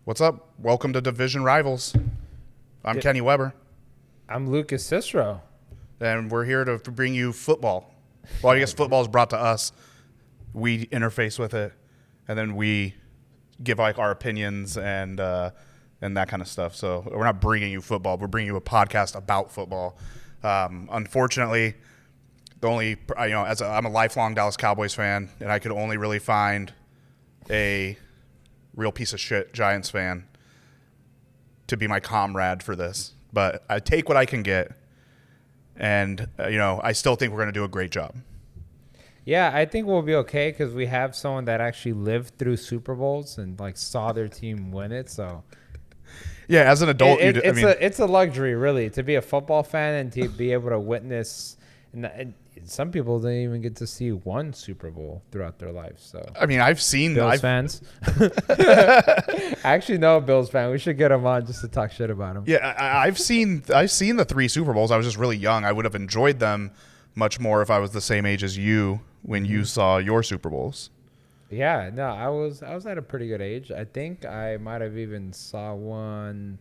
What's up? Welcome to Division Rivals. I'm Kenny Weber. I'm Lucas Cicero. And we're here to bring you football. Well, I guess football is brought to us. We interface with it, and then we give like our opinions and that kind of stuff. So we're not bringing you football. We're bringing you a podcast about football. Unfortunately, I'm a lifelong Dallas Cowboys fan, and I could only really find a real piece of shit Giants fan to be my comrade for this. But I take what I can get, and I still think we're going to do a great job. Yeah, I think we'll be okay because we have someone that actually lived through Super Bowls and like saw their team win it. So yeah, as an adult, it's a luxury really to be a football fan and to be able to witness. And some people didn't even get to see one Super Bowl throughout their lives. So I mean, I've seen Bills fans. I actually know a Bills fan. We should get him on just to talk shit about him. Yeah, I've seen the 3 Super Bowls. I was just really young. I would have enjoyed them much more if I was the same age as you when you saw your Super Bowls. Yeah, no, I was at a pretty good age. I think I might have even saw one.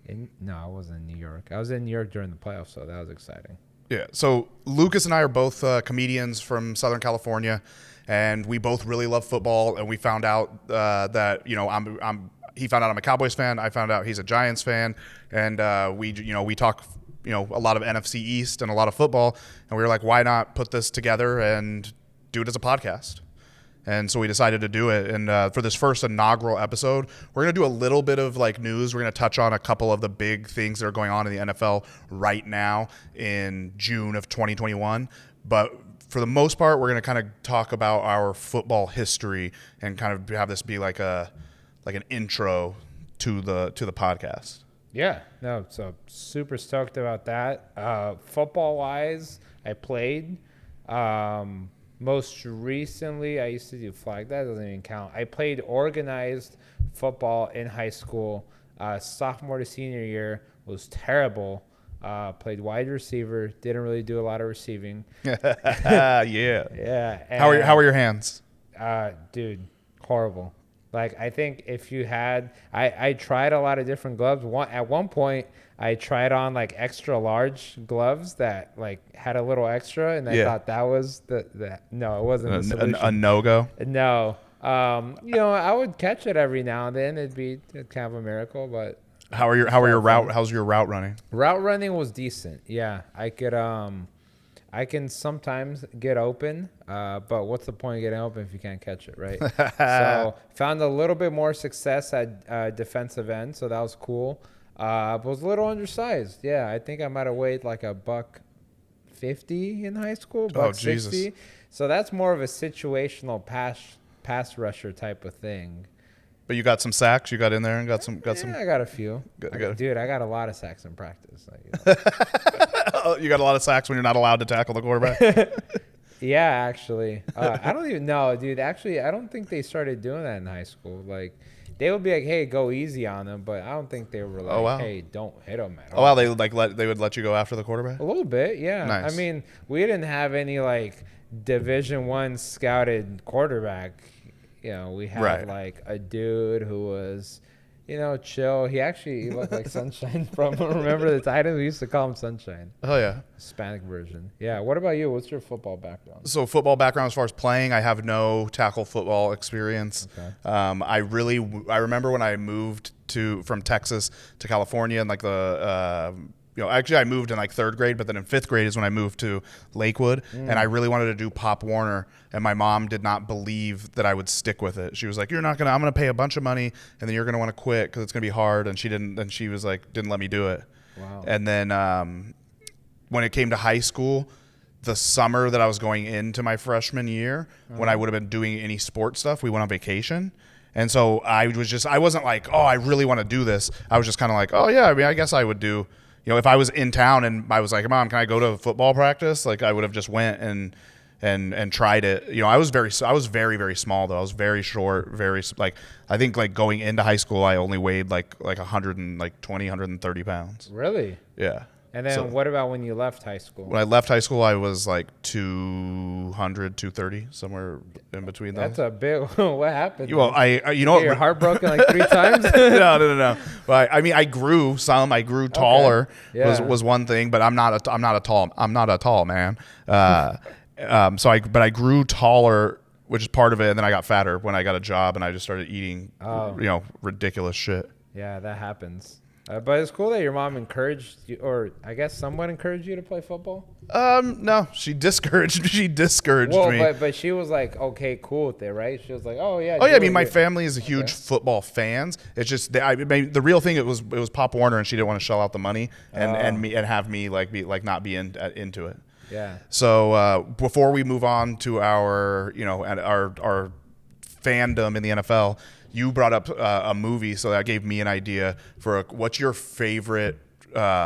I wasn't in New York. I was in New York during the playoffs, so that was exciting. Yeah, so Lucas and I are both comedians from Southern California, and we both really love football. And we found out that he found out I'm a Cowboys fan. I found out he's a Giants fan, and we talk a lot of NFC East and a lot of football. And we were like, why not put this together and do it as a podcast? And so we decided to do it. And for this first inaugural episode, we're going to do a little bit of like news. We're going to touch on a couple of the big things that are going on in the NFL right now in June of 2021. But for the most part, we're going to kind of talk about our football history and kind of have this be like an intro to the podcast. Yeah, no, so super stoked about that. Football-wise, I played. Most recently, I used to do flag. That doesn't even count. I played organized football in high school. Sophomore to senior year was terrible. Played wide receiver. Didn't really do a lot of receiving. Yeah. Yeah. How are your hands? Dude, horrible. Like, I think if you had – I tried a lot of different gloves. At one point, I tried on, like, extra large gloves that, like, had a little extra, and I thought that was no, it wasn't the solution. A no-go? No. I would catch it every now and then. It'd be kind of a miracle, but – how's your route running? Route running was decent, yeah. I can sometimes get open, but what's the point of getting open if you can't catch it, right? So found a little bit more success at defensive end, so that was cool. But was a little undersized. Yeah, I think I might have weighed like $150 in high school, $160. Jesus. So that's more of a situational pass rusher type of thing. But you got some sacks. You got in there and got some. I got a few. Dude, I got a lot of sacks in practice. You got a lot of sacks when you're not allowed to tackle the quarterback? Yeah, actually. I don't even know, dude. Actually, I don't think they started doing that in high school. Like, they would be like, hey, go easy on them. But I don't think they were like, hey, don't hit them at all. Oh, wow. They would let you go after the quarterback? A little bit, yeah. Nice. I mean, we didn't have any, like, Division I scouted quarterback. We had, like, a dude who was, chill. He looked like Sunshine from, remember the Titans? We used to call him Sunshine. Oh, yeah. Hispanic version. Yeah. What about you? What's your football background? So football background as far as playing, I have no tackle football experience. Okay. I remember when I moved from Texas to California and like actually I moved in like 3rd grade, but then in 5th grade is when I moved to Lakewood, and I really wanted to do Pop Warner, and my mom did not believe that I would stick with it. She was like, I'm going to pay a bunch of money, and then you're going to want to quit because it's going to be hard, and she didn't let me do it. Wow. And then when it came to high school, the summer that I was going into my freshman year, when I would have been doing any sports stuff, we went on vacation. And so I wasn't like, oh, I really want to do this. I was just kind of like, oh, yeah, I mean, I guess I would do. If I was in town and I was like, Mom, can I go to football practice? Like, I would have just went and tried it. I was very, very small though. I was very short, I think like going into high school, I only weighed like 120, 130 pounds. Really? Yeah. And then what about when you left high school? When I left high school, I was like 200, 230, somewhere in between those. That's a bit. What happened? Well, you know, you're heartbroken like 3 times. No. But I mean, I grew some. I grew taller. Okay. Yeah. Was one thing, but I'm not a tall man. But I grew taller, which is part of it, and then I got fatter when I got a job, and I just started eating, ridiculous shit. Yeah, that happens. But it's cool that your mom encouraged you, or I guess somewhat encouraged you to play football. No, she discouraged me. But she was like, okay, cool with it, right? She was like, oh yeah. Oh yeah, I mean, my family is a huge football fans. It's just the real thing. It was Pop Warner, and she didn't want to shell out the money and have me not be into it. Yeah. So before we move on to our our fandom in the NFL. You brought up a movie, so that gave me an idea for what's your favorite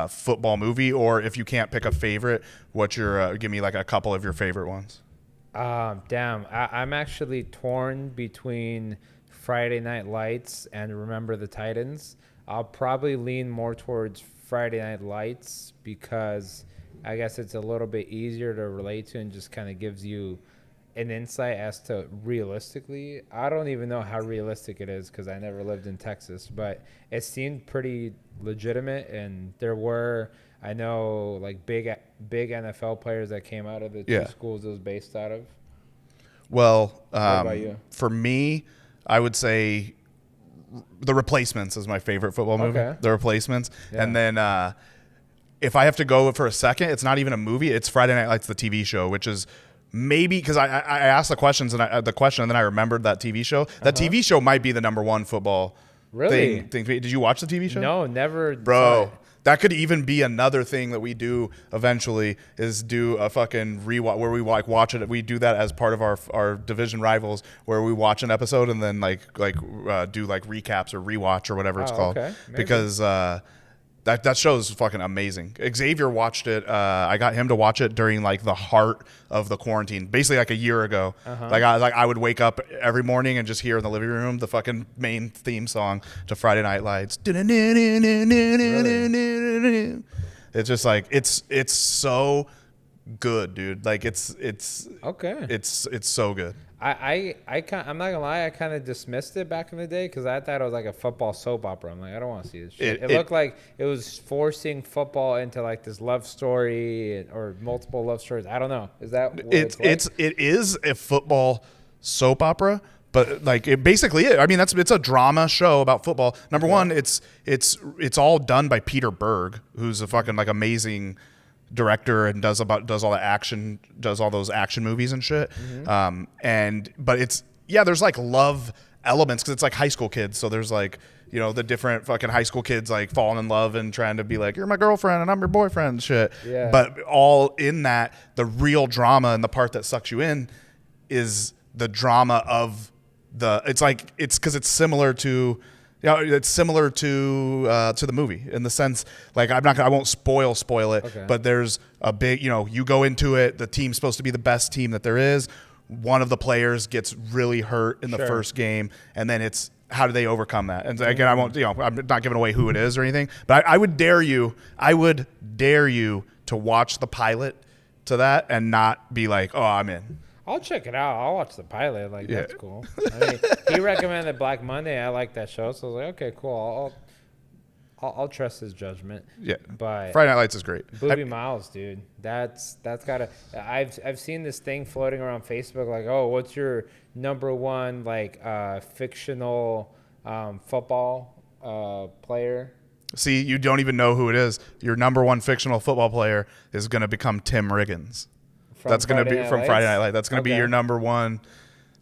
football movie, or if you can't pick a favorite, what's your give me like a couple of your favorite ones. Damn, I'm actually torn between Friday Night Lights and Remember the Titans. I'll probably lean more towards Friday Night Lights because I guess it's a little bit easier to relate to and just kind of gives you an insight as to realistically. I don't even know how realistic it is because I never lived in Texas, but it seemed pretty legitimate, and there were, I know, like big NFL players that came out of the 2 schools it was based out of. Well, what about you? For me, I would say The Replacements is my favorite football movie. Okay. The Replacements. Yeah. And then if I have to go for a second, it's not even a movie. It's Friday Night Lights, the TV show, which is maybe because I asked the questions and then I remembered that TV show. That TV show might be the #1 football thing. Did you watch the TV show? No, never. Bro, that could even be another thing that we do eventually is do a fucking rewatch where we like watch it. We do that as part of our division rivals where we watch an episode and then do like recaps or rewatch or whatever it's called. Okay. Because that show is fucking amazing. Xavier watched it. I got him to watch it during like the heart of the quarantine, basically like a year ago. I would wake up every morning and just hear in the living room the fucking main theme song to Friday Night Lights. Really? It's just like it's so good, dude. Like it's okay. It's so good. I'm not gonna lie, I kind of dismissed it back in the day because I thought it was like a football soap opera. I'm like, I don't want to see this shit. It looked like it was forcing football into like this love story or multiple love stories. I don't know. Is that what it is a football soap opera, but like it basically is. I mean, it's a drama show about football. Number one, it's all done by Peter Berg, who's a fucking like amazing director and does all the action, does all those action movies and shit. But there's like love elements because it's like high school kids. So there's like, the different fucking high school kids like falling in love and trying to be like, you're my girlfriend and I'm your boyfriend and shit. Yeah. But all in that, the real drama and the part that sucks you in is the drama of it's because it's similar to, it's similar to the movie in the sense, like I won't spoil it, but there's a big, you go into it, the team's supposed to be the best team that there is. One of the players gets really hurt in the first game, and then it's how do they overcome that? And again, I won't, I'm not giving away who it is or anything, but I would dare you to watch the pilot to that and not be like, oh, I'm in. I'll check it out. I'll watch the pilot. Like, that's cool. I mean, he recommended Black Monday. I like that show. So I was like, okay, cool. I'll trust his judgment. Yeah. But Friday Night Lights is great. Booby Miles, dude. That's gotta. I've seen this thing floating around Facebook. Like, oh, what's your #1 like fictional football player? See, you don't even know who it is. Your #1 fictional football player is going to become Tim Riggins. That's going to be from Friday Night Lights. That's going to be your #1.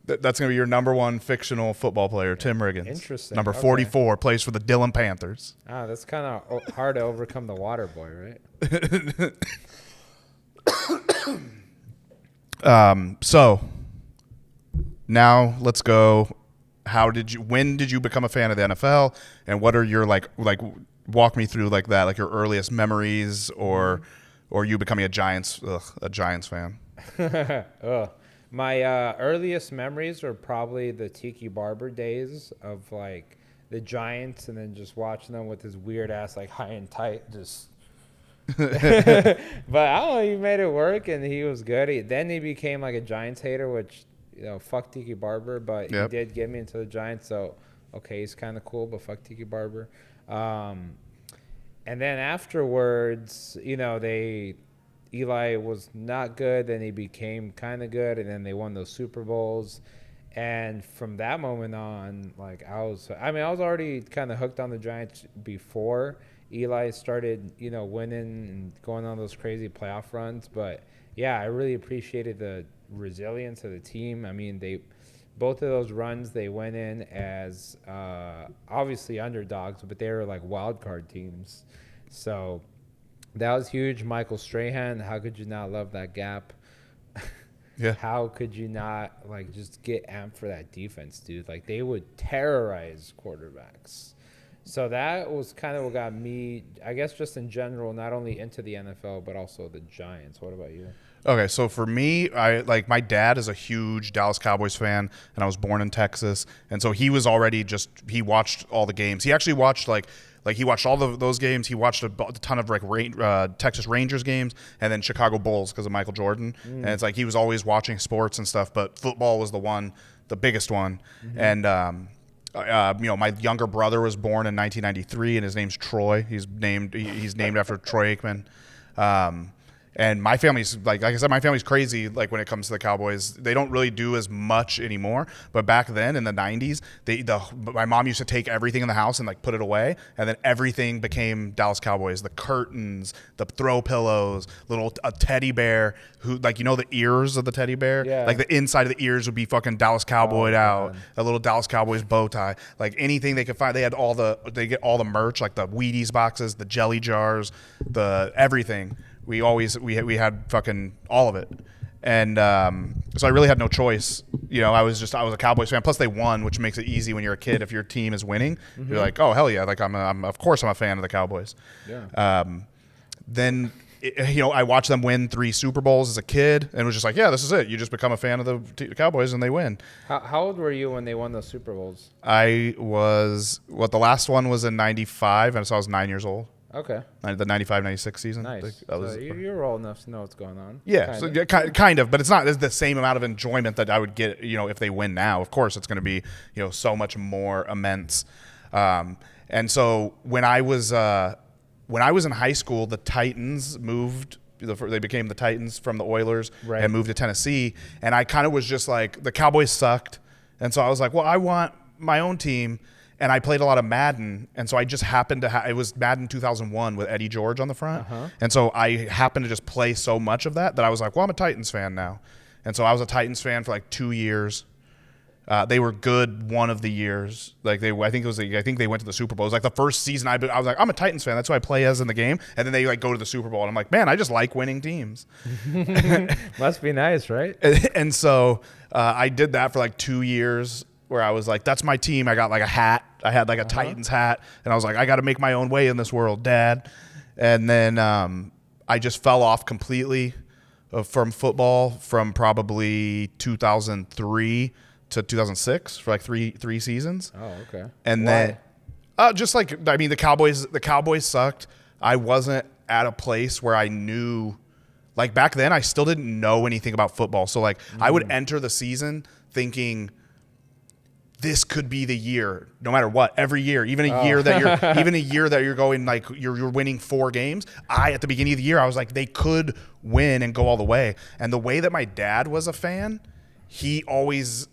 That's going to be your #1 fictional football player, Tim Riggins. Interesting. Number 44, plays for the Dillon Panthers. Ah, that's kind of hard to overcome the water boy, right? So now let's go. When did you become a fan of the NFL, and what are your like walk me through like that, like your earliest memories or you becoming a Giants fan? My earliest memories are probably the Tiki Barber days of like the Giants, and then just watching them with his weird ass like high and tight, just But I don't know, he made it work, and he was good. Then he became like a Giants hater, which, fuck Tiki Barber, but he did get me into the Giants, so okay, he's kind of cool, but fuck Tiki Barber. And then afterwards, Eli was not good, then he became kind of good, and then they won those Super Bowls. And from that moment on, I was already kind of hooked on the Giants before Eli started, winning and going on those crazy playoff runs. But yeah, I really appreciated the resilience of the team. I mean, both of those runs, they went in as obviously underdogs, but they were like wild card teams. So that was huge. Michael Strahan, how could you not love that gap? Yeah. How could you not just get amped for that defense, dude? They would terrorize quarterbacks. So that was kind of what got me, I guess, just in general, not only into the NFL but also the Giants. What about you? Okay, so for me, my dad is a huge Dallas Cowboys fan, and I was born in Texas, and so he was already he watched all the games. He actually watched he watched all those games. He watched a ton of Texas Rangers games and then Chicago Bulls because of Michael Jordan. And it's he was always watching sports and stuff, but football was the biggest one. And my younger brother was born in 1993, and his name's Troy. He's named after Troy Aikman. And my family's like I said, my family's crazy. When it comes to the Cowboys, they don't really do as much anymore. But back then in the '90s, my mom used to take everything in the house and put it away, and then everything became Dallas Cowboys. The curtains, the throw pillows, a teddy bear who the ears of the teddy bear, the inside of the ears would be fucking Dallas Cowboyed out. A little Dallas Cowboys bow tie, anything they could find. They had they get all the merch, the Wheaties boxes, the jelly jars, the everything. We had fucking all of it, and so I really had no choice. I was a Cowboys fan. Plus they won, which makes it easy when you're a kid. If your team is winning, you're like, oh hell yeah! I'm of course I'm a fan of the Cowboys. Yeah. Then I watched them win 3 Super Bowls as a kid, and was just like, yeah, this is it. You just become a fan of the Cowboys, and they win. How old were you when they won those Super Bowls? I was the last one was in '95, and so I was 9 years old. Okay. The 95-96 season. Nice. You're old enough to know what's going on. Yeah, kind of, but it's not the same amount of enjoyment that I would get, if they win now. Of course, it's going to be, so much more immense. And so when I was in high school, the Titans moved. They became the Titans from the Oilers and moved to Tennessee. And I kind of was just the Cowboys sucked, and so I was like, well, I want my own team. And I played a lot of Madden, and so I just happened to it was Madden 2001 with Eddie George on the front. And so I happened to just play so much of that I was like, well, I'm a Titans fan now. And so I was a Titans fan for 2 years. They were good one of the years. I think they went to the Super Bowl. It was the first season I was like, I'm a Titans fan. That's who I play as in the game. And then they go to the Super Bowl, and I'm like, man, I just like winning teams. Must be nice, right? And so I did that for 2 years. Where I was like, that's my team. I got a hat. I had a Titans hat. And I was like, I got to make my own way in this world, Dad. And then I just fell off completely from football from probably 2003 to 2006 for three seasons. Oh, okay. And then the Cowboys sucked. I wasn't at a place where I knew, back then I still didn't know anything about football. So I would enter the season thinking, this could be the year, no matter what. Every year, even a year that you're going you're winning 4 games. At the beginning of the year, I was like, they could win and go all the way. And the way that my dad was a fan, he always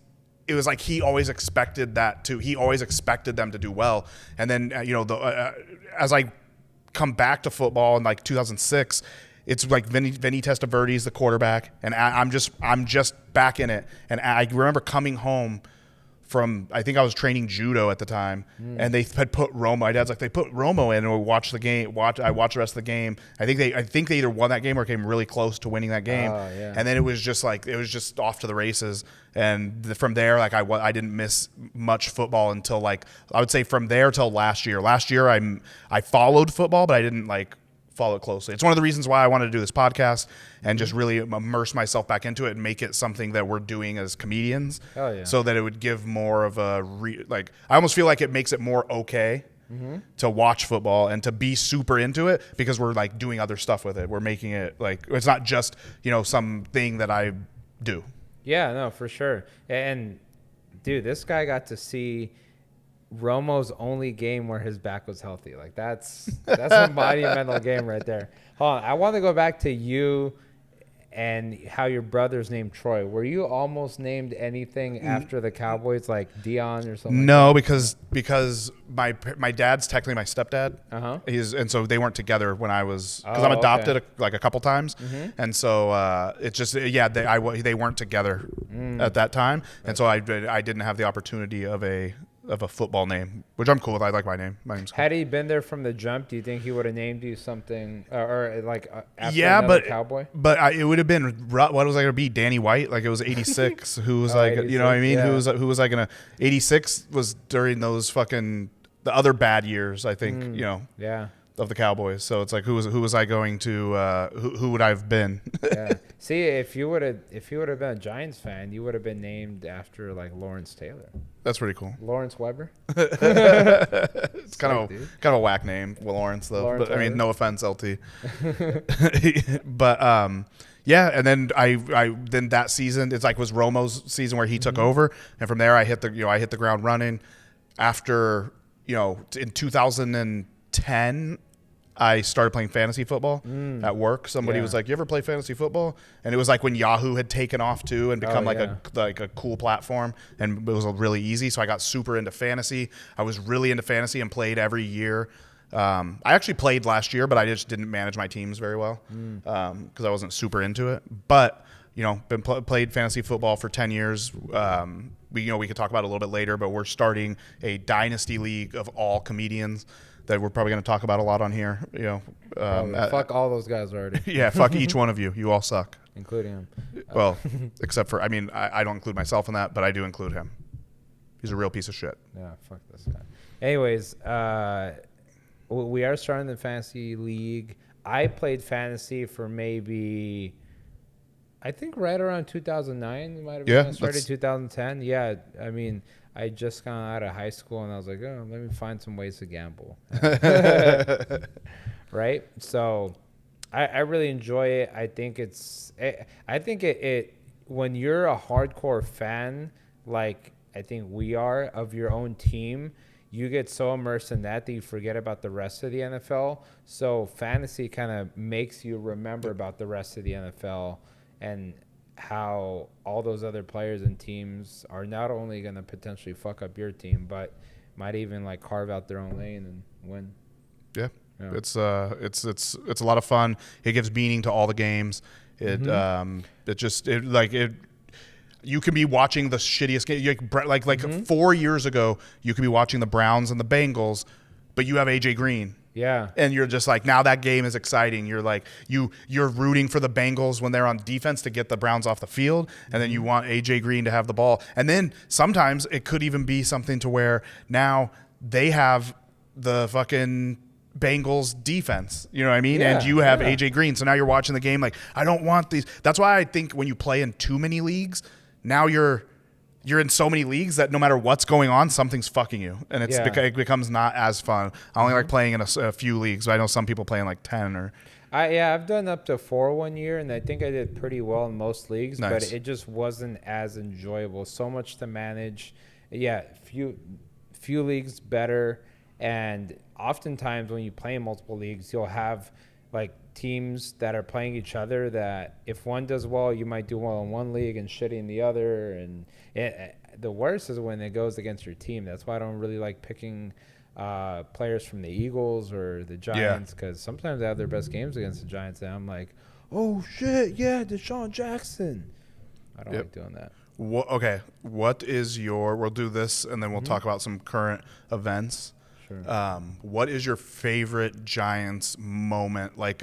expected that too. He always expected them to do well. And then as I come back to football in 2006. It's Vinny Testaverde's the quarterback, and I'm just back in it. And I remember coming home from, I think I was training judo at the time, and they had put Romo. My dad's they put Romo in, and we watched the game. I watched the rest of the game. I think they either won that game or came really close to winning that game. Yeah. And then it was just off to the races. And from there, I didn't miss much football until I would say from there till last year. Last year I followed football, but I didn't follow it closely. It's one of the reasons why I wanted to do this podcast and just really immerse myself back into it and make it something that we're doing as comedians. Oh, yeah. So that it would give more of a I almost feel like it makes it more okay to watch football and to be super into it because we're like doing other stuff with it. We're making it like it's not just, something that I do. Yeah, no, for sure. And dude, this guy got to see Romo's only game where his back was healthy. Like that's a monumental game right there. Hold on, I want to go back to you and how your brother's named Troy. Were you almost named anything after the Cowboys, like Dion or something? No, like that? because my dad's technically my stepdad. And so they weren't together when I was because I'm adopted a couple times, and so it's just they weren't together at that time, and so I didn't have the opportunity of a football name, which I'm cool with. I like my name. My name's cool. Had he been there from the jump, do you think he would have named you something after another Cowboy? But it would have been what was I going to be? Danny White? Like it was 86. Who was 86, you know what I mean? Yeah. Who was I going to? 86 was during those fucking the other bad years. I think of the Cowboys. So it's like who was I going to? Who would I have been? Yeah. See, if you would have been a Giants fan, you would have been named after like Lawrence Taylor. That's pretty cool. Lawrence Weber. It's kind of a whack name, Lawrence though. Lawrence but Weber. I mean, no offense, LT. But and then I then that season it's like was Romo's season where he took over, and from there I hit the ground running. After in 2010. I started playing fantasy football at work. Somebody was like, "You ever play fantasy football?" And it was like when Yahoo had taken off too and become a cool platform, and it was really easy. So I got super into fantasy. I was really into fantasy and played every year. I actually played last year, but I just didn't manage my teams very well because I wasn't super into it. But played fantasy football for 10 years. We could talk about it a little bit later, but we're starting a dynasty league of all comedians that we're probably going to talk about a lot on here. Fuck all those guys already. Yeah, fuck each one of you. You all suck. Including him. Well, except for, I don't include myself in that, but I do include him. He's a real piece of shit. Yeah, fuck this guy. Anyways, we are starting the fantasy league. I played fantasy for maybe, I think right around 2009. It might have been. I started 2010. Yeah, I just got out of high school and I was like, let me find some ways to gamble. Right? So I really enjoy it. I think it when you're a hardcore fan, like I think we are of your own team, you get so immersed in that you forget about the rest of the NFL. So fantasy kind of makes you remember about the rest of the NFL and how all those other players and teams are not only going to potentially fuck up your team, but might even like carve out their own lane and win. Yeah. It's a lot of fun. It gives meaning to all the games. You can be watching the shittiest game. 4 years ago, you could be watching the Browns and the Bengals, but you have AJ Green. Yeah. And you're just like, now that game is exciting. You're like, you're rooting for the Bengals when they're on defense to get the Browns off the field. And then you want AJ Green to have the ball. And then sometimes it could even be something to where now they have the fucking Bengals defense. You know what I mean? Yeah, and you have AJ Green. So now you're watching the game like, I don't want these. That's why I think when you play in too many leagues, now you're in so many leagues that no matter what's going on, something's fucking you, and it becomes not as fun. I only like playing in a few leagues, but I know some people play in like 10 or. I've done up to 4 1 year, and I think I did pretty well in most leagues, nice. But it just wasn't as enjoyable. So much to manage. Yeah, few leagues better, and oftentimes when you play in multiple leagues, you'll have like teams that are playing each other that if one does well, you might do well in one league and shitty in the other. And the worst is when it goes against your team. That's why I don't really like picking players from the Eagles or the Giants, because sometimes they have their best games against the Giants, and I'm like, oh shit, yeah, Deshaun Jackson. I don't like doing that. What is we'll do this and then we'll talk about some current events. Sure. What is your favorite Giants moment? Like,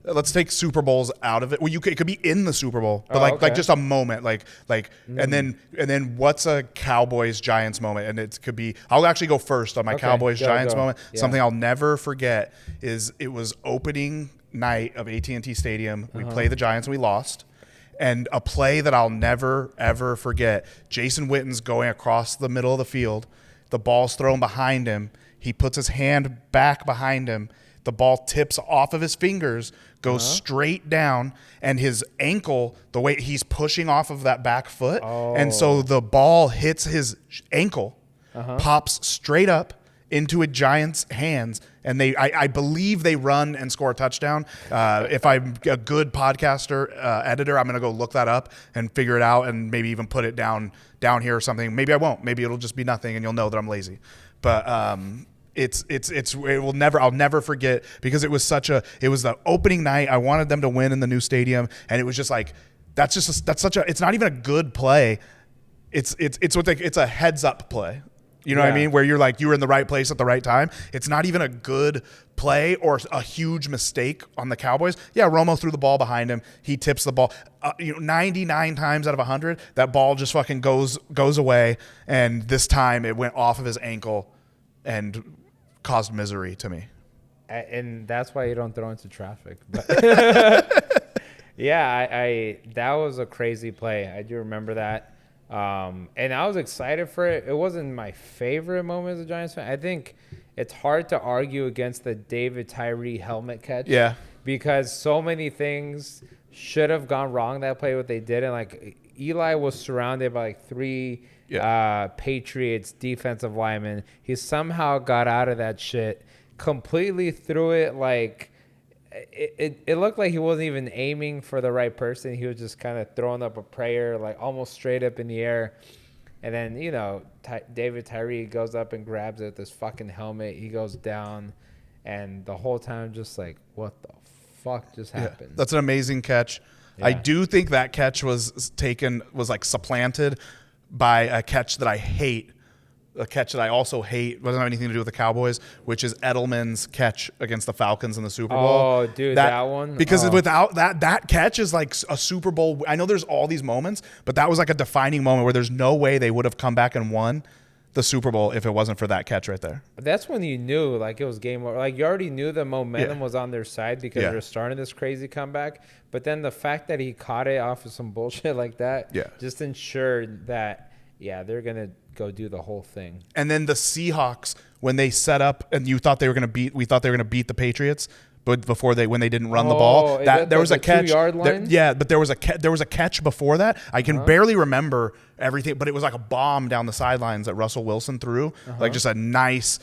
let's take Super Bowls out of it. Well, it could be in the Super Bowl, but like just a moment, and then what's a Cowboys Giants moment? And it could be. I'll actually go first on my Cowboys Giants moment. Yeah. Something I'll never forget is it was opening night of AT&T Stadium. We played the Giants and we lost. And a play that I'll never ever forget: Jason Witten's going across the middle of the field. The ball's thrown behind him. He puts his hand back behind him. The ball tips off of his fingers, goes straight down, and his ankle, the way he's pushing off of that back foot, and so the ball hits his ankle, pops straight up into a Giant's hands, and I believe they run and score a touchdown. If I'm a good podcaster, editor, I'm going to go look that up and figure it out and maybe even put it down here or something. Maybe I won't. Maybe it'll just be nothing and you'll know that I'm lazy. But I'll never forget, because it was the opening night. I wanted them to win in the new stadium, and it was just like, it's not even a good play. It's a heads up play. You know what I mean? Where you're like, you were in the right place at the right time. It's not even a good play or a huge mistake on the Cowboys. Yeah, Romo threw the ball behind him. He tips the ball. 99 times out of 100, that ball just fucking goes away. And this time it went off of his ankle and caused misery to me. And that's why you don't throw into traffic. But yeah, that was a crazy play. I do remember that. And I was excited for it. It wasn't my favorite moment as a Giants fan. I think it's hard to argue against the David Tyree helmet catch. Yeah. Because so many things should have gone wrong that play, what they did. And like Eli was surrounded by like three Patriots defensive linemen. He somehow got out of that shit, completely threw it like it looked like he wasn't even aiming for the right person. He was just kind of throwing up a prayer, like almost straight up in the air. And then, David Tyree goes up and grabs it, this fucking helmet. He goes down, and the whole time just like, what the fuck just happened? That's an amazing catch. Yeah. I do think that catch was like supplanted by a catch that I hate. A catch that I also hate, doesn't have anything to do with the Cowboys, which is Edelman's catch against the Falcons in the Super Bowl. Oh, dude, that one? Because without that catch is like a Super Bowl. I know there's all these moments, but that was like a defining moment where there's no way they would have come back and won the Super Bowl if it wasn't for that catch right there. That's when you knew like it was game over. Like you already knew the momentum was on their side because they're starting this crazy comeback. But then the fact that he caught it off of some bullshit like that just ensured that, they're going to go do the whole thing. And then the Seahawks, when they set up and we thought they were going to beat the Patriots, but when they didn't run the ball, there was a catch. 2-yard line? But there was a catch before that. I can barely remember everything, but it was like a bomb down the sidelines that Russell Wilson threw, like just a nice.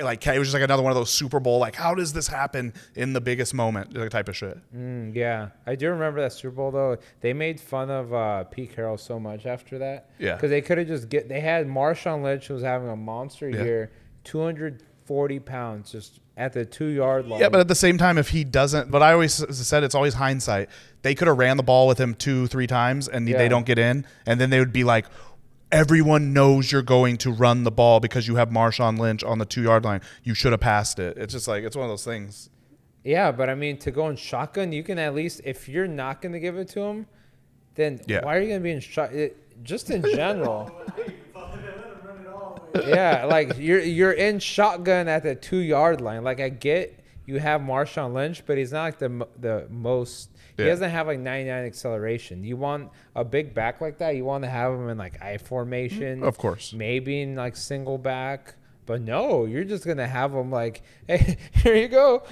Like it was just like another one of those Super Bowl, like how does this happen in the biggest moment type of shit. Yeah, I do remember that Super Bowl though. They made fun of Pete Carroll so much after that. Yeah, because they could have they had Marshawn Lynch, who was having a monster year, 240 pounds, just at the 2-yard line. Yeah, but at the same time, if he doesn't, but I always said it's always hindsight. They could have ran the ball with him 2-3 times and they don't get in, and then they would be like, everyone knows you're going to run the ball because you have Marshawn Lynch on the 2-yard line. You should have passed it. It's just like, it's one of those things. Yeah, but I mean, to go in shotgun, you can at least, if you're not going to give it to him, then why are you going to be in shotgun? Just in general. Like you're in shotgun at the 2-yard line. Like I get you have Marshawn Lynch, but he's not like the most. He doesn't have like 99 acceleration. You want a big back like that, you want to have him in like I formation. Of course. Maybe in like single back. But no, you're just going to have him like, hey, here you go.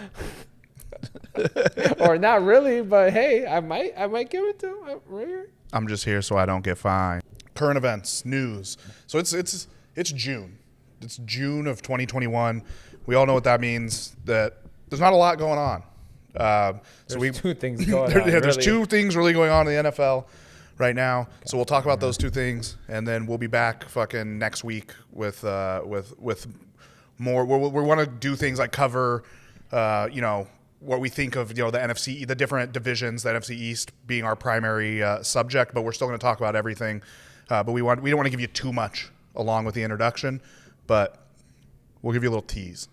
Or not really, but hey, I might give it to him right here. I'm just here so I don't get fined. Current events, news. So it's June. It's June of 2021. We all know what that means, that there's not a lot going on. There's two things going on. There's two things really going on in the NFL right now. Okay. So we'll talk about those two things, and then we'll be back fucking next week with more. We want to do things like cover, what we think of, the NFC, the different divisions, the NFC East being our primary subject, but we're still going to talk about everything. But we don't want to give you too much along with the introduction, but we'll give you a little tease.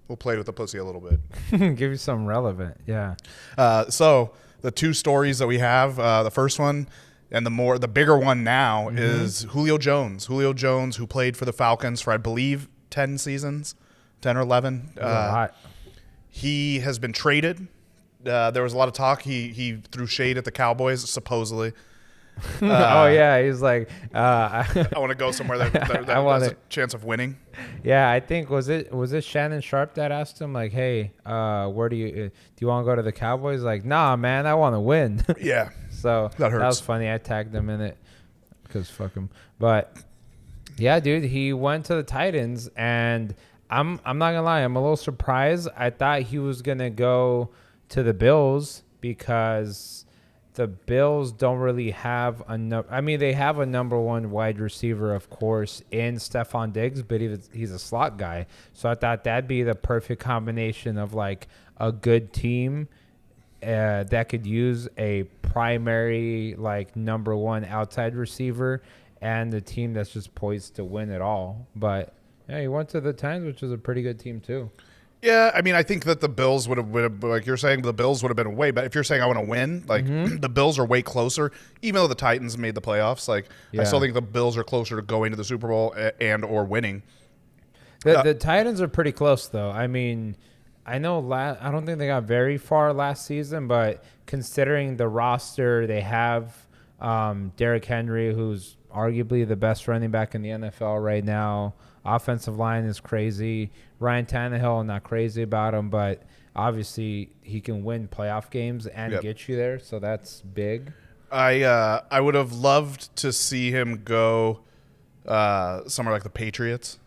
We'll play with the pussy a little bit. Give you something relevant, yeah. So the two stories that we have, the first one and the bigger one now is Julio Jones. Julio Jones, who played for the Falcons for, I believe, 10 seasons, 10 or 11. A lot. He has been traded. There was a lot of talk. He threw shade at the Cowboys, supposedly. Oh yeah, he's like, I want to go somewhere that has a chance of winning. Yeah, I think was it Shannon Sharp that asked him like, hey, where do you want to go to the Cowboys? Like, nah, man, I want to win. Yeah. So that hurts. That was funny. I tagged him in it because fuck him. But yeah, dude, he went to the Titans, and I'm not gonna lie, I'm a little surprised. I thought he was gonna go to the Bills because the Bills don't really have enough. I mean, they have a number one wide receiver, of course, in Stephon Diggs, but he's a slot guy. So I thought that'd be the perfect combination of like a good team that could use a primary like number one outside receiver and the team that's just poised to win it all. But yeah, he went to the Titans, which is a pretty good team too. Yeah, I mean, I think that the Bills would have, like you're saying, the Bills would have been way better. If you're saying I want to win, like the Bills are way closer, even though the Titans made the playoffs. Like I still think the Bills are closer to going to the Super Bowl and or winning. The Titans are pretty close, though. I mean, I know I don't think they got very far last season, but considering the roster they have, Derrick Henry, who's arguably the best running back in the NFL right now. Offensive line is crazy. Ryan Tannehill, not crazy about him, but obviously he can win playoff games and get you there, so that's big. I would have loved to see him go somewhere like the Patriots.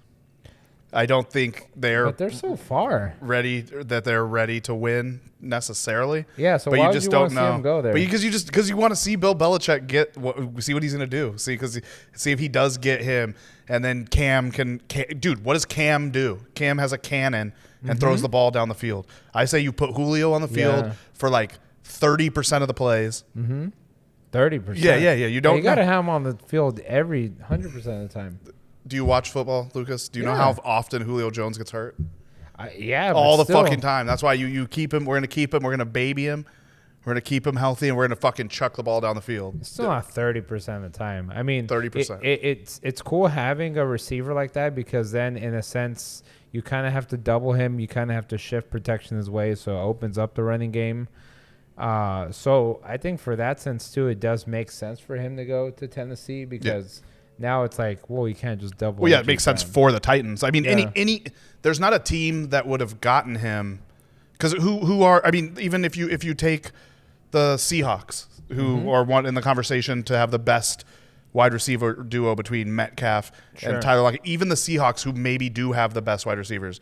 I don't think they're so far ready to win necessarily. Yeah, so but why you just would you don't want to see know. him go there? But because you want to see Bill Belichick see what he's going to do. See if he does get him, and then Cam, dude. What does Cam do? Cam has a cannon and throws the ball down the field. I say you put Julio on the field for like 30% of the plays. 30%. Yeah. You don't. You got to have him on the field 100% of the time. Do you watch football, Lucas? Do you know how often Julio Jones gets hurt? All the fucking time. That's why you keep him. We're going to keep him. We're going to baby him. We're going to keep him healthy, and we're going to fucking chuck the ball down the field. It's still not 30% of the time. I mean, 30%. It's cool having a receiver like that because then, in a sense, you kind of have to double him. You kind of have to shift protection his way, so it opens up the running game. So I think for that sense, too, it does make sense for him to go to Tennessee because now it's like, well, you can't just double. Well, yeah, it makes sense for the Titans. I mean, any there's not a team that would have gotten him because who are, I mean, even if you take the Seahawks, who are one in the conversation to have the best wide receiver duo between Metcalf and Tyler Lockett, even the Seahawks, who maybe do have the best wide receivers,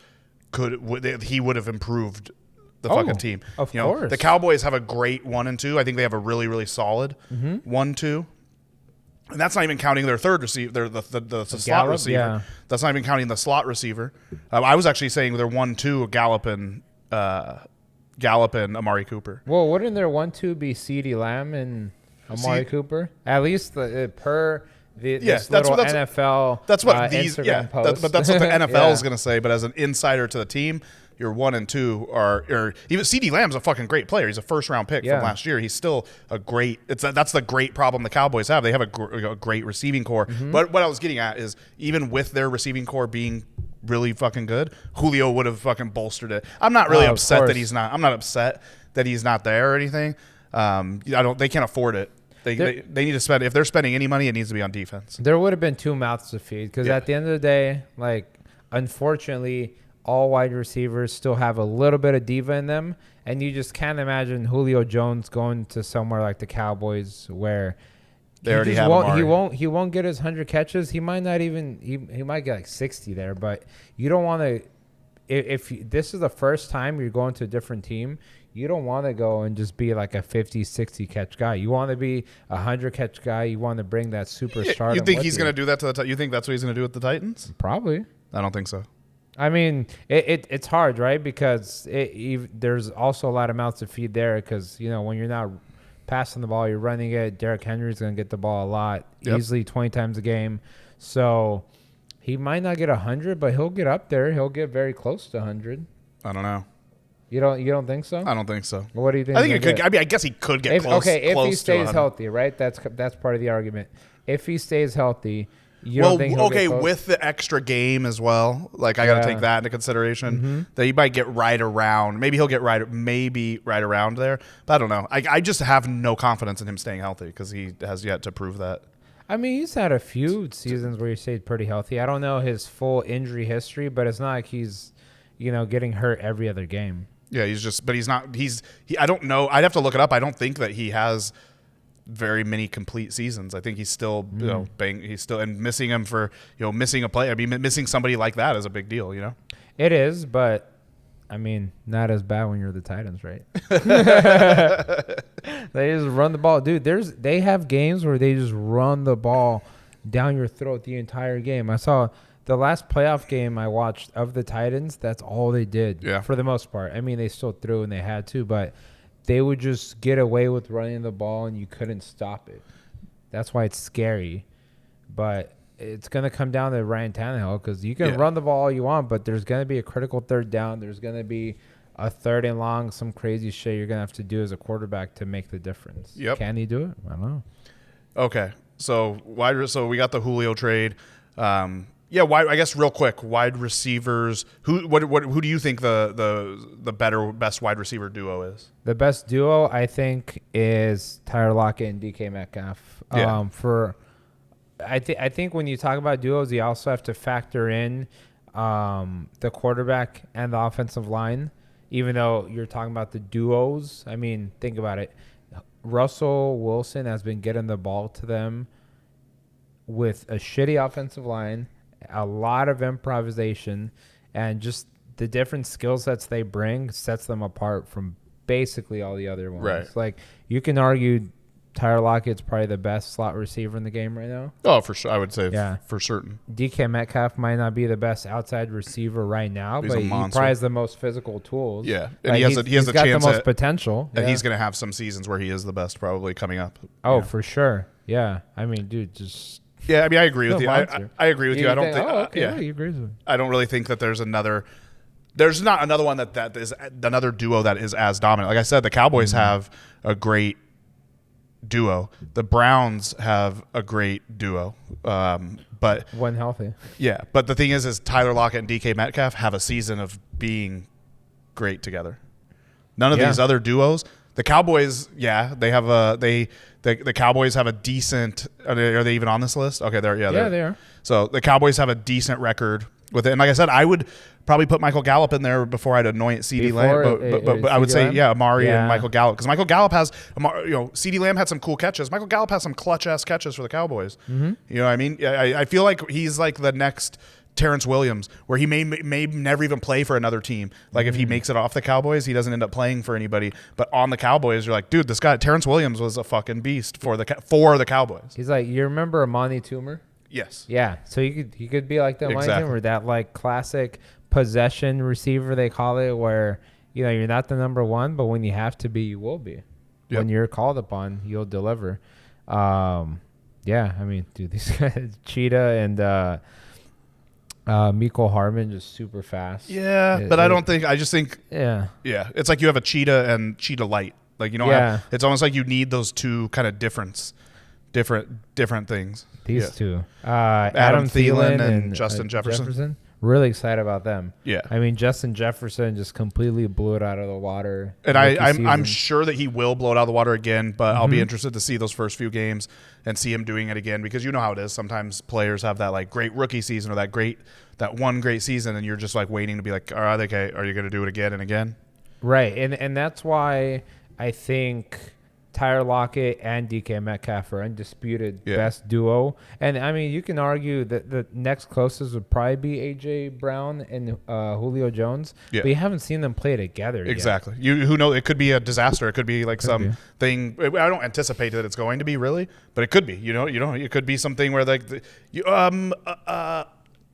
he would have improved the fucking team. Of course. The Cowboys have a great 1 and 2. I think they have a really, really solid 1-2. And that's not even counting their third receiver, the slot receiver. Yeah. That's not even counting the slot receiver. I was actually saying they're 1-2, Gallup and Amari Cooper. Well, wouldn't their 1-2 be CeeDee Lamb and Amari Cooper? At least per this little NFL. That's what these. Instagram post. But that's what the NFL is going to say. But as an insider to the team, your 1 and 2 are even CeeDee Lamb's a fucking great player. He's a first-round pick from last year. He's still a great. That's the great problem the Cowboys have. They have a great receiving core. But what I was getting at is even with their receiving core being really fucking good, Julio would have fucking bolstered it. I'm not really upset that he's not. I'm not upset that he's not there or anything. They can't afford it. They need to spend. If they're spending any money, it needs to be on defense. There would have been 2 mouths to feed because at the end of the day, like, unfortunately, all wide receivers still have a little bit of diva in them, and you just can't imagine Julio Jones going to somewhere like the Cowboys where they already have Amari. He won't get his 100 catches. He might not even he might get like 60 there, but you don't want to. If this is the first time you're going to a different team, you don't want to go and just be like a 50, 60 catch guy. You want to be a 100 catch guy. You want to bring that superstar. You think he's going to do that to the? You think that's what he's going to do with the Titans? Probably. I don't think so. I mean, it's hard, right? Because there's also a lot of mouths to feed there because, when you're not passing the ball, you're running it. Derrick Henry's going to get the ball a lot, easily 20 times a game. So he might not get 100, but he'll get up there. He'll get very close to 100. I don't know. You don't think so? I don't think so. Well, what do you think? I think it could. I mean, I guess he could get close. Okay, if he stays healthy, right? That's part of the argument. If he stays healthy, Okay, with the extra game as well. Like I got to take that into consideration. That he might get right around. Maybe he'll get right around there. But I don't know. I just have no confidence in him staying healthy because he has yet to prove that. I mean, he's had a few seasons where he stayed pretty healthy. I don't know his full injury history, but it's not like he's, getting hurt every other game. Yeah, but he's not. I don't know. I'd have to look it up. I don't think that he has very many complete seasons. I think he's still, he's still, and missing him for, missing a play. I mean, missing somebody like that is a big deal, It is, but I mean, not as bad when you're the Titans, right? They just run the ball. Dude, they have games where they just run the ball down your throat the entire game. I saw the last playoff game I watched of the Titans, that's all they did for the most part. I mean, they still threw and they had to, but they would just get away with running the ball and you couldn't stop it. That's why it's scary. But it's going to come down to Ryan Tannehill because you can run the ball all you want, but there's going to be a critical third down. There's going to be a third and long, some crazy shit you're going to have to do as a quarterback to make the difference. Yep. Can he do it? I don't know. Okay. So we got the Julio trade. I guess real quick, wide receivers. Who do you think the best wide receiver duo is? The best duo, I think, is Tyler Lockett and DK Metcalf. Yeah. I think when you talk about duos, you also have to factor in the quarterback and the offensive line. Even though you're talking about the duos, I mean, think about it. Russell Wilson has been getting the ball to them with a shitty offensive line, a lot of improvisation, and just the different skill sets they bring sets them apart from basically all the other ones. Right. Like, you can argue Tyler Lockett's probably the best slot receiver in the game right now. Oh, for sure. I would say for certain. DK Metcalf might not be the best outside receiver right now, but he probably has the most physical tools. Yeah. And he's got the most potential. And he's going to have some seasons where he is the best probably coming up. Oh, for sure. Yeah. I mean, dude, just... Yeah, I mean, I agree with you. I agree with you. I don't think... okay. He agrees with me. I don't really think that there's not another one that is another duo that is as dominant. Like I said, the Cowboys have a great duo. The Browns have a great duo. But when healthy. Yeah, but the thing is Tyler Lockett and DK Metcalf have a season of being great together. None of these other duos. The Cowboys, they have the Cowboys have a decent. Are they even on this list? Okay, they are. So the Cowboys have a decent record with it, and like I said, I would probably put Michael Gallup in there before I'd anoint CeeDee Lamb. But I would say Amari and Michael Gallup, because Michael Gallup has CeeDee Lamb had some cool catches. Michael Gallup has some clutch ass catches for the Cowboys. You know what I mean? I feel like he's like the next Terrence Williams, where he may never even play for another team. Like if he makes it off the Cowboys, he doesn't end up playing for anybody. But on the Cowboys, you're like, dude, this guy Terrence Williams was a fucking beast for the Cowboys. He's like, you remember Amani Toomer? Yes. Yeah. So he could be like the Amani Toomer, that like classic possession receiver they call it, where you're not the number one, but when you have to be, you will be. Yep. When you're called upon, you'll deliver. I mean, dude, these guys, Cheetah and Miko Hardman, just super fast. Yeah, but I just think it's like you have a Cheetah and Cheetah Light. Like it's almost like you need those two kind of different things. These two, Adam Thielen and Justin Jefferson. Really excited about them. Yeah, I mean, Justin Jefferson just completely blew it out of the water. And I'm sure that he will blow it out of the water again, but I'll be interested to see those first few games and see him doing it again, because you know how it is. Sometimes players have that like great rookie season or that one great season, and you're just like waiting to be like, are you going to do it again and again? Right, and that's why I think Tyler Lockett and DK Metcalf are undisputed best duo. And, I mean, you can argue that the next closest would probably be A.J. Brown and Julio Jones, but you haven't seen them play together Exactly. Yet. Who knows? It could be a disaster. It could be like thing. I don't anticipate that it's going to be really, but it could be. It could be something where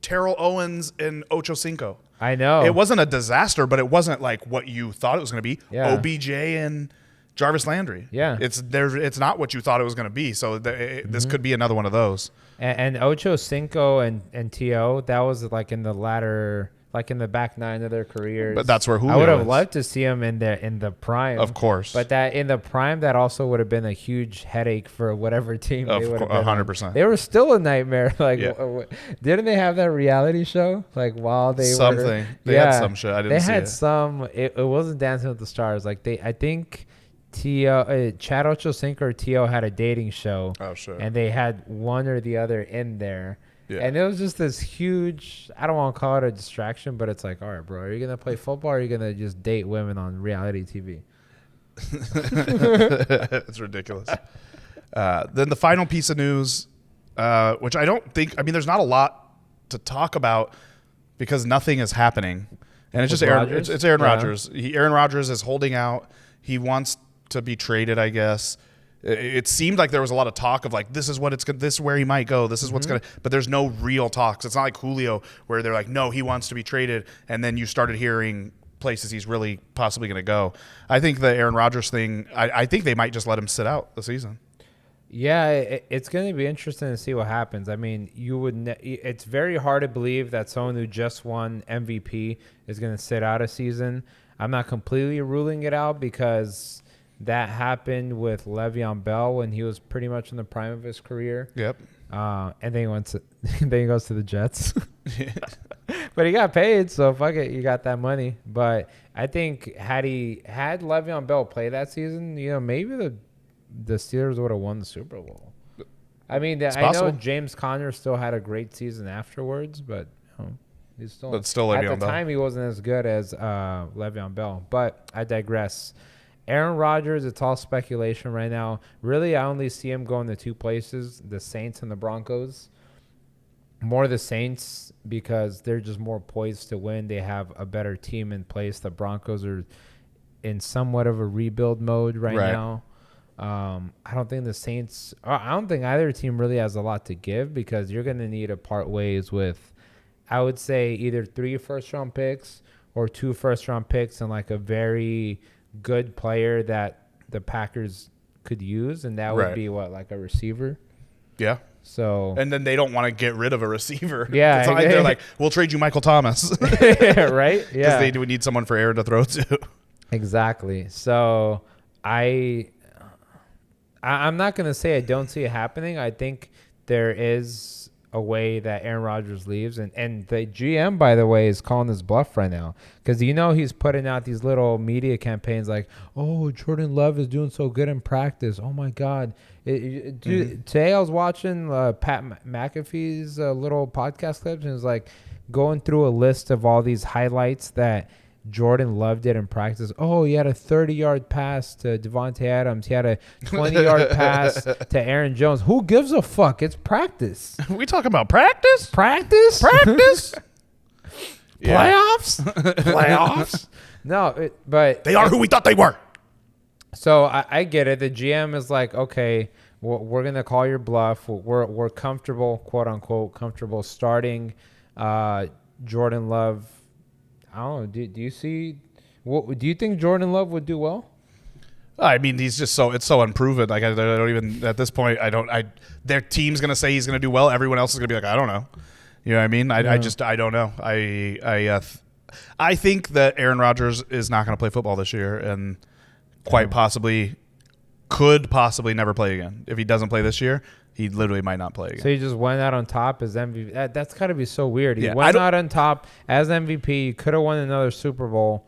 Terrell Owens and Ocho Cinco. I know. It wasn't a disaster, but it wasn't like what you thought it was going to be. Yeah. OBJ and Jarvis Landry. Yeah. It's not what you thought it was going to be. So this could be another one of those. And Ocho Cinco and T.O., that was like in the latter like in the back nine of their careers. But that's where Julio I would have is. loved to see him in the prime. Of course. But that in the prime, that also would have been a huge headache for whatever team they would have been 100%. They were still a nightmare. Like, didn't they have that reality show? Like while they something. They had some shit. I didn't see it. They had some. It wasn't Dancing with the Stars. Like I think Chad Ochocinco or T.O. had a dating show. Oh, sure. And they had one or the other in there. Yeah. And it was just this huge, I don't want to call it a distraction, but it's like, all right, bro, are you going to play football or are you going to just date women on reality TV? It's ridiculous. Then the final piece of news, which I don't think, I mean, there's not a lot to talk about because nothing is happening. And it's just it's Aaron Rodgers. Aaron Rodgers is holding out. He wants to be traded, I guess. It seemed like there was a lot of talk of like, this is where he might go. This is what's going to, but there's no real talks. It's not like Julio where they're like, no, he wants to be traded. And then you started hearing places he's really possibly going to go. I think the Aaron Rodgers thing, I think they might just let him sit out the season. Yeah, it's going to be interesting to see what happens. I mean, it's very hard to believe that someone who just won MVP is going to sit out a season. I'm not completely ruling it out because that happened with Le'Veon Bell when he was pretty much in the prime of his career. Yep. And then he goes to the Jets. But he got paid, so fuck it, you got that money. But I think had Le'Veon Bell play that season, maybe the Steelers would have won the Super Bowl. I mean, I know James Conner still had a great season afterwards, but he's still. But still, Le'Veon Bell. At the time, he wasn't as good as Le'Veon Bell. But I digress. Aaron Rodgers, it's all speculation right now. Really, I only see him going to two places, the Saints and the Broncos. More the Saints because they're just more poised to win. They have a better team in place. The Broncos are in somewhat of a rebuild mode right now. I don't think the Saints – I don't think either team really has a lot to give because you're going to need to part ways with, I would say, either 3 first-round picks or 2 first-round picks and like a very – good player that the Packers could use, and that would be like a receiver. Yeah. So and then they don't want to get rid of a receiver. Yeah. It's not like they're like, we'll trade you Michael Thomas. Right? Yeah. Because they would need someone for Aaron to throw to. Exactly. So I'm not going to say I don't see it happening. I think there is a way that Aaron Rodgers leaves. And the GM, by the way, is calling his bluff right now. Because he's putting out these little media campaigns like, oh, Jordan Love is doing so good in practice. Oh, my God. Today I was watching Pat McAfee's little podcast clips, and it was like going through a list of all these highlights that Jordan Love did in practice. Oh, he had a 30-yard pass to Devontae Adams. He had a 20-yard pass to Aaron Jones. Who gives a fuck? It's practice. We talking about practice? Practice? Practice? Playoffs? Playoffs? No, but they are who we thought they were. So I get it. The GM is like, okay, we're going to call your bluff. We're comfortable, quote unquote, comfortable starting Jordan Love. I don't know. Do you see? Do you think Jordan Love would do well? I mean, he's just it's so unproven. Like I don't even at this point. Their team's gonna say he's gonna do well. Everyone else is gonna be like, I don't know. You know what I mean? I don't know. I think that Aaron Rodgers is not gonna play football this year, and could possibly never play again. If he doesn't play this year, he literally might not play again. So he just went out on top as MVP. That's got to be so weird. He went out on top as MVP. He could have won another Super Bowl,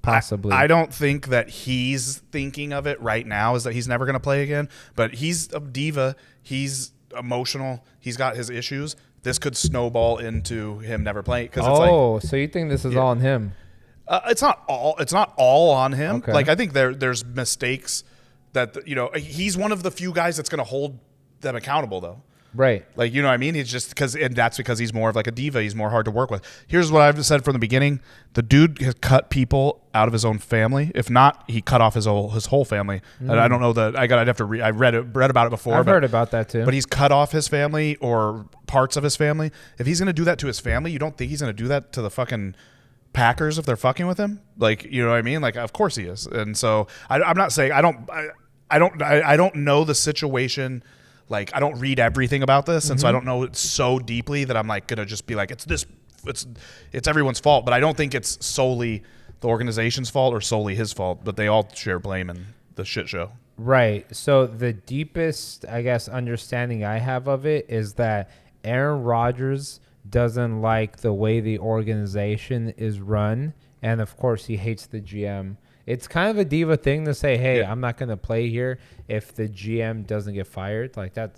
possibly. I don't think that he's thinking of it right now is that he's never going to play again. But he's a diva. He's emotional. He's got his issues. This could snowball into him never playing. So you think this is all on him? It's not all on him. Okay. Like I think there's mistakes that he's one of the few guys that's going to hold them accountable though. Right. Like, you know what I mean? He's just that's because he's more of like a diva. He's more hard to work with. Here's what I've said from the beginning. The dude has cut people out of his own family. If not, he cut off his whole family. And I don't know that I'd have to I read about it before. I've heard about that too. But he's cut off his family or parts of his family. If he's going to do that to his family, you don't think he's going to do that to the fucking Packers if they're fucking with him? Like, you know what I mean? Like, of course he is. And so I'm not saying I don't know the situation. Like, I don't read everything about this, and so I don't know it so deeply that I'm like gonna just be like, it's this it's everyone's fault. But I don't think it's solely the organization's fault or solely his fault. But they all share blame in the shit show. Right. So the deepest, I guess, understanding I have of it is that Aaron Rodgers doesn't like the way the organization is run, and of course he hates the GM. It's kind of a diva thing to say, hey, I'm not going to play here if the GM doesn't get fired. Like that,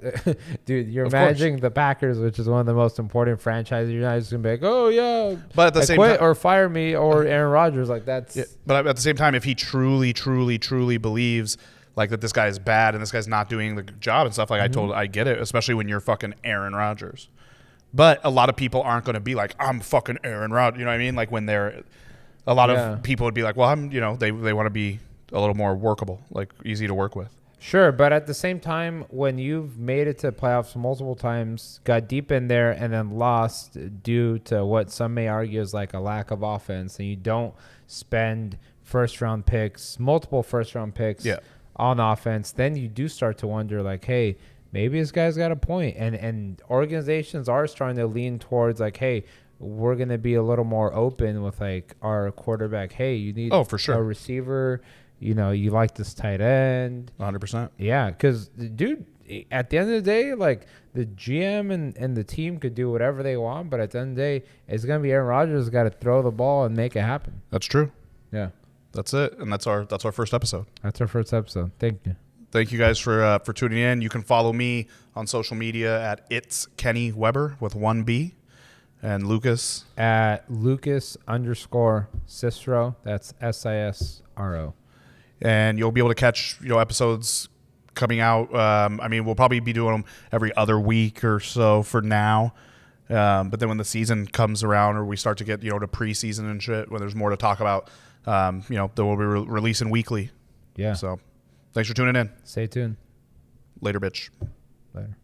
dude, you're managing the Packers, which is one of the most important franchises. You're not just going to be like, oh, yeah, but at the same quit time, or fire me or Aaron Rodgers. Like that's. Yeah, but at the same time, if he truly, truly, truly believes like that this guy is bad and this guy's not doing the job and stuff, like I get it, especially when you're fucking Aaron Rodgers. But a lot of people aren't going to be like, I'm fucking Aaron Rodgers. You know what I mean? Like when they're, a lot of people would be like, well, they want to be a little more workable, like easy to work with. Sure, but at the same time, when you've made it to playoffs multiple times, got deep in there, and then lost due to what some may argue is like a lack of offense, and you don't spend multiple first-round picks on offense, then you do start to wonder, like, hey, maybe this guy's got a point. And organizations are starting to lean towards, like, hey, we're going to be a little more open with, like, our quarterback. Hey, you need for sure. a receiver. You know, you like this tight end. 100%. Yeah, because, dude, at the end of the day, like, the GM and the team could do whatever they want, but at the end of the day, it's going to be Aaron Rodgers who's got to throw the ball and make it happen. That's true. Yeah. That's it, and that's our first episode. That's our first episode. Thank you. Thank you guys for tuning in. You can follow me on social media at It's Kenny Weber with 1 B, and Lucas at Lucas_Cicero. That's SISRO. And you'll be able to catch episodes coming out. We'll probably be doing them every other week or so for now. But then when the season comes around, or we start to get to preseason and shit, when there's more to talk about. They will be releasing weekly. Yeah. So, thanks for tuning in. Stay tuned. Later, bitch. Later.